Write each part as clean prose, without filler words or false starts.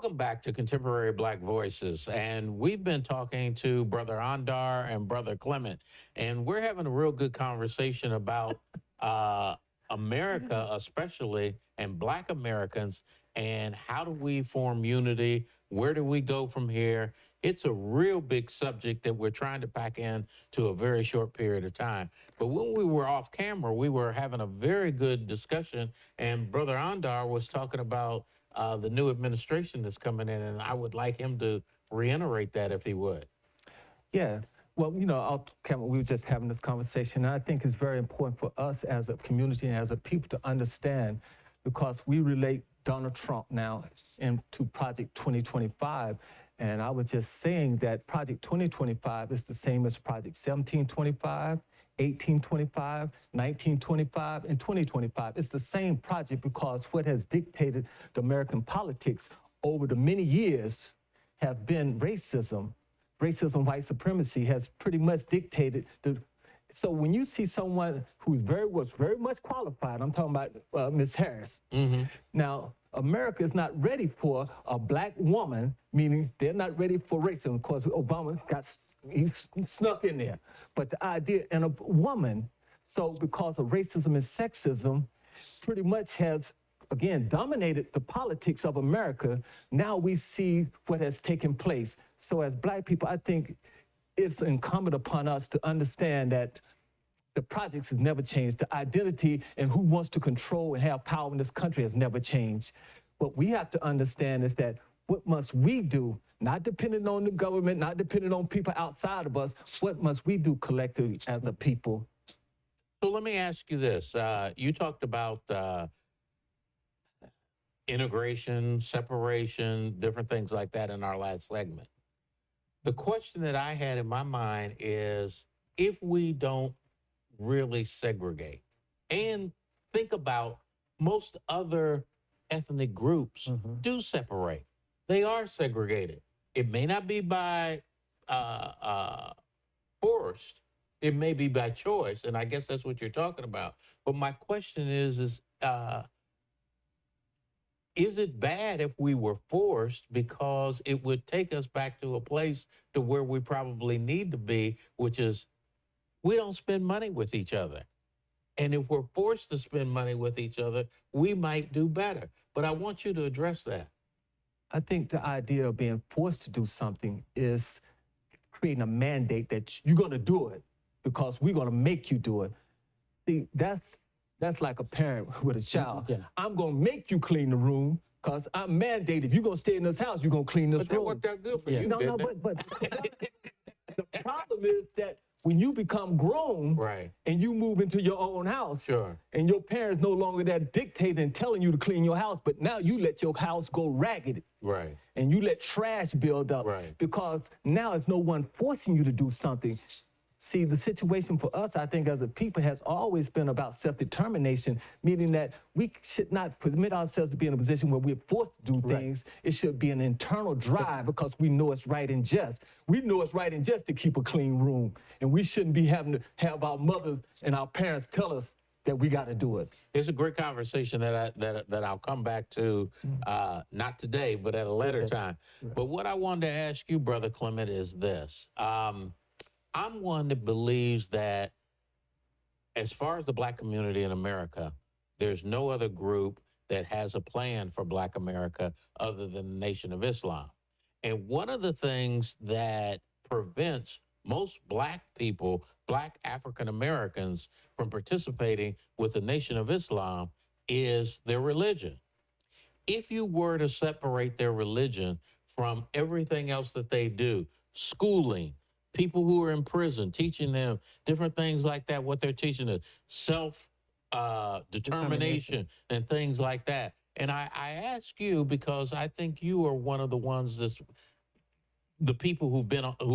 Welcome back to Contemporary Black Voices. And we've been talking to Brother Andar and Brother Clement, and we're having a real good conversation about uh, America, especially, and Black Americans, and how do we form unity? Where do we go from here? It's a real big subject that we're trying to pack in to a very short period of time. But when we were off camera, we were having a very good discussion, and Brother Andar was talking about the new administration that's coming in, and I would like him to reiterate that if he would. Yeah. Well, we were just having this conversation. And I think it's very important for us as a community and as a people to understand because we relate Donald Trump now into Project 2025. And I was just saying that Project 2025 is the same as Project 1725, 1825, 1925, and 2025. It's the same project because what has dictated the American politics over the many years have been racism. Racism, white supremacy has pretty much dictated the. So when you see someone who was very much qualified, I'm talking about Ms. Harris. Now, America is not ready for a black woman, meaning they're not ready for racism because Obama he snuck in there. But the idea, and a woman, so because of racism and sexism, pretty much has, again, dominated the politics of America. Now we see what has taken place. So as black people, I think it's incumbent upon us to understand that the projects has never changed. The identity and who wants to control and have power in this country has never changed. What we have to understand is that what must we do, not depending on the government, not depending on people outside of us, what must we do collectively as a people? So let me ask you this. You talked about integration, separation, different things like that in our last segment. The question that I had in my mind is if we don't really segregate and think about most other ethnic groups do separate. They are segregated. It may not be by forced. It may be by choice, and I guess that's what you're talking about. But my question is it bad if we were forced because it would take us back to a place to where we probably need to be, which is we don't spend money with each other. And if we're forced to spend money with each other, we might do better. But I want you to address that. I think the idea of being forced to do something is creating a mandate that you're going to do it because we're going to make you do it. See, that's like a parent with a child. Yeah. I'm going to make you clean the room because I'm mandated. If you're going to stay in this house, you're going to clean this room. But that worked out good for you, didn't it? But the problem is that when you become grown right, and you move into your own house, sure, and your parents no longer there dictating and telling you to clean your house, but now you let your house go ragged. Right. And you let trash build up. Right. Because now it's no one forcing you to do something. See, the situation for us, I think, as a people has always been about self-determination, meaning that we should not permit ourselves to be in a position where we're forced to do things. It should be an internal drive because we know it's right and just. We know it's right and just to keep a clean room. And we shouldn't be having to have our mothers and our parents tell us that we got to do it. It's a great conversation that I'll come back to, not today, but at a later time. But what I wanted to ask you, Brother Clement, is this. I'm one that believes that as far as the Black community in America, there's no other group that has a plan for Black America other than the Nation of Islam. And one of the things that prevents most Black people, Black African Americans, from participating with the Nation of Islam is their religion. If you were to separate their religion from everything else that they do, schooling, people who are in prison, teaching them different things like that, what they're teaching is self-determination and things like that. And I ask you because I think you are one of the ones the people who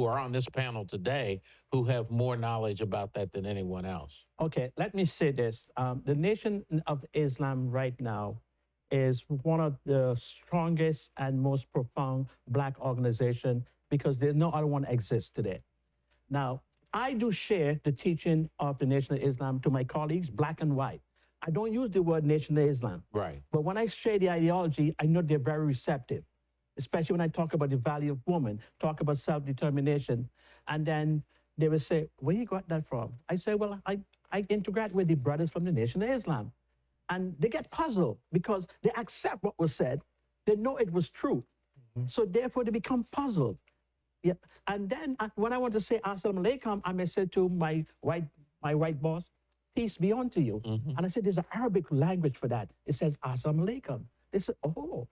are on this panel today who have more knowledge about that than anyone else. Okay, let me say this. The Nation of Islam right now is one of the strongest and most profound Black organization because there's no other one exists today. Now, I do share the teaching of the Nation of Islam to my colleagues, Black and white. I don't use the word Nation of Islam. Right. But when I share the ideology, I know they're very receptive. especially when I talk about the value of woman, talk about self-determination. And then they will say, where you got that from? I say, well, I integrate with the brothers from the Nation of Islam. And they get puzzled because they accept what was said. They know it was true. So therefore they become puzzled. Yeah. And then when I want to say Assalamu alaikum, I may say to my white boss, peace be unto you. And I said, there's an Arabic language for that. It says Assalamu alaikum. They said, oh.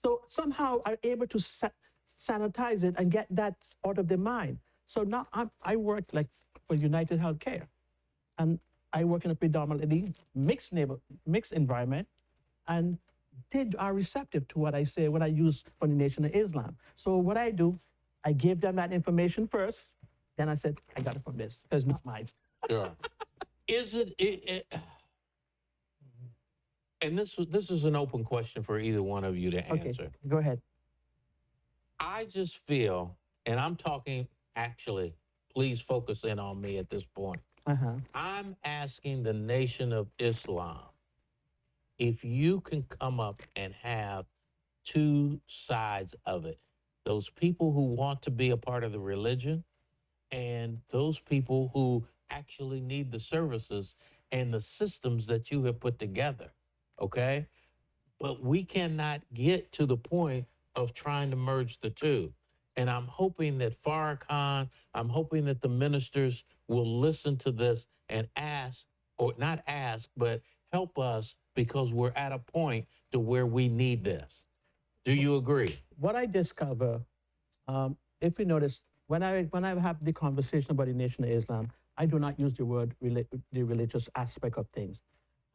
So somehow I'm able to sanitize it and get that out of their mind. So now I work like for United Healthcare. And I work in a predominantly mixed environment. And they are receptive to what I say when I use for the Nation of Islam. So what I do, I give them that information first. Then I said, I got it from this. It's not mine. Sure. Is it and this is an open question for either one of you to answer. Okay, go ahead. I just feel, and I'm talking actually, please focus in on me at this point. I'm asking the Nation of Islam if you can come up and have two sides of it. Those people who want to be a part of the religion and those people who actually need the services and the systems that you have put together, okay? But we cannot get to the point of trying to merge the two. And I'm hoping that Farrakhan, I'm hoping that the ministers will listen to this and ask, or not ask, but help us, because we're at a point to where we need this. Do you agree? What I discover, if you notice, when I have the conversation about the Nation of Islam, I do not use the word the religious aspect of things.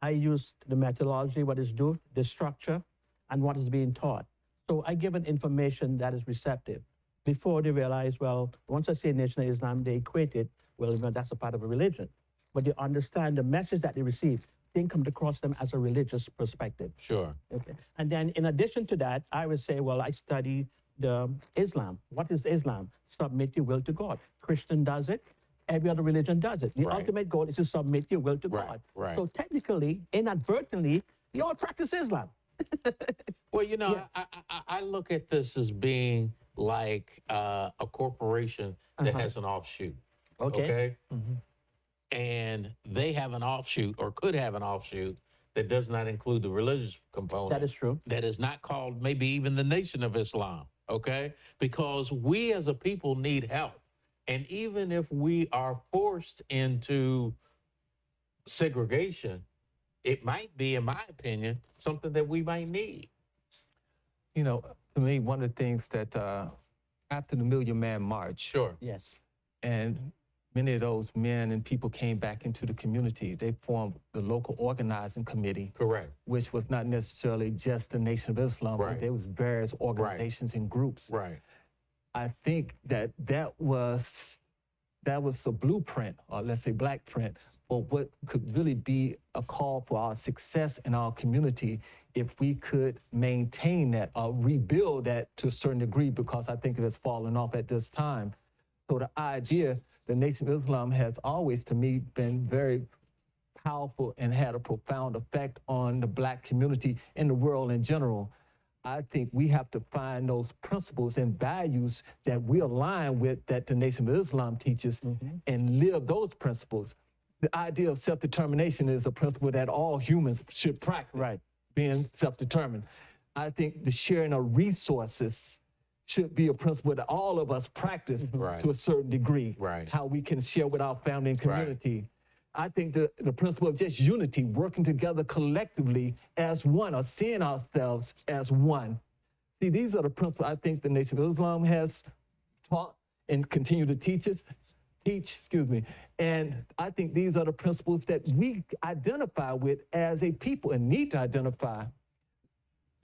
I use the methodology, what is due, the structure, and what is being taught. So I give an information that is receptive. Before they realize, well, once I say Nation of Islam, they equate it, well, you know, that's a part of a religion. But they understand the message that they receive didn't come across them as a religious perspective. Sure. Okay. And then in addition to that, I would say, well, I study the Islam. What is Islam? Submit your will to God. Christian does it. Every other religion does it. The ultimate goal is to submit your will to God. Right. So technically, inadvertently, you all practice Islam. Well, you know, Yes. I look at this as being like a corporation that has an offshoot. Okay. And they have an offshoot, or could have an offshoot, that does not include the religious component. That is true. That is not called maybe even the Nation of Islam, okay? Because we as a people need help. And even if we are forced into segregation, it might be, in my opinion, something that we might need. You know, to me, one of the things that after the Million Man March, Sure. Yes. and many of those men and people came back into the community, they formed the local organizing committee, Correct. which was not necessarily just the Nation of Islam, Right. but there was various organizations and groups. Right. I think that was a blueprint, or let's say black print, for what could really be a call for our success in our community if we could maintain that or rebuild that to a certain degree, because I think it has fallen off at this time. So the idea, the Nation of Islam has always, to me, been very powerful and had a profound effect on the black community and the world in general. I think we have to find those principles and values that we align with, that the Nation of Islam teaches, and live those principles. The idea of self-determination is a principle that all humans should practice, Right. being self-determined. I think the sharing of resources should be a principle that all of us practice Right. to a certain degree. Right. How we can share with our family and community. I think the principle of just unity, working together collectively as one, or seeing ourselves as one. See, these are the principles I think the Nation of Islam has taught and continue to teach. And I think these are the principles that we identify with as a people and need to identify.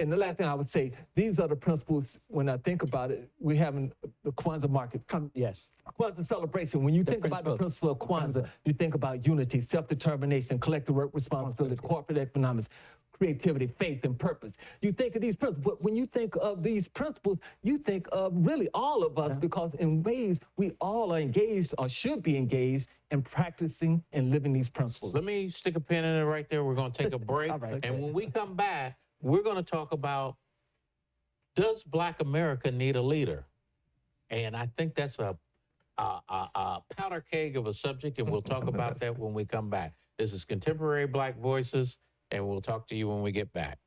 And the last thing I would say, these are the principles, when I think about it, we having the Kwanzaa market. Yes. Kwanzaa celebration, when you think about the principle of Kwanzaa, you think about unity, self-determination, collective work responsibility, corporate economics, creativity, faith, and purpose. You think of these principles, but when you think of these principles, you think of really all of us, because in ways we all are engaged or should be engaged in practicing and living these principles. Let me stick a pin in it right there. We're going to take a break. All right. And when we come back, we're going to talk about Does Black America need a leader? And I think that's a powder keg of a subject, and we'll talk about that when we come back. This is Contemporary Black Voices, and we'll talk to you when we get back.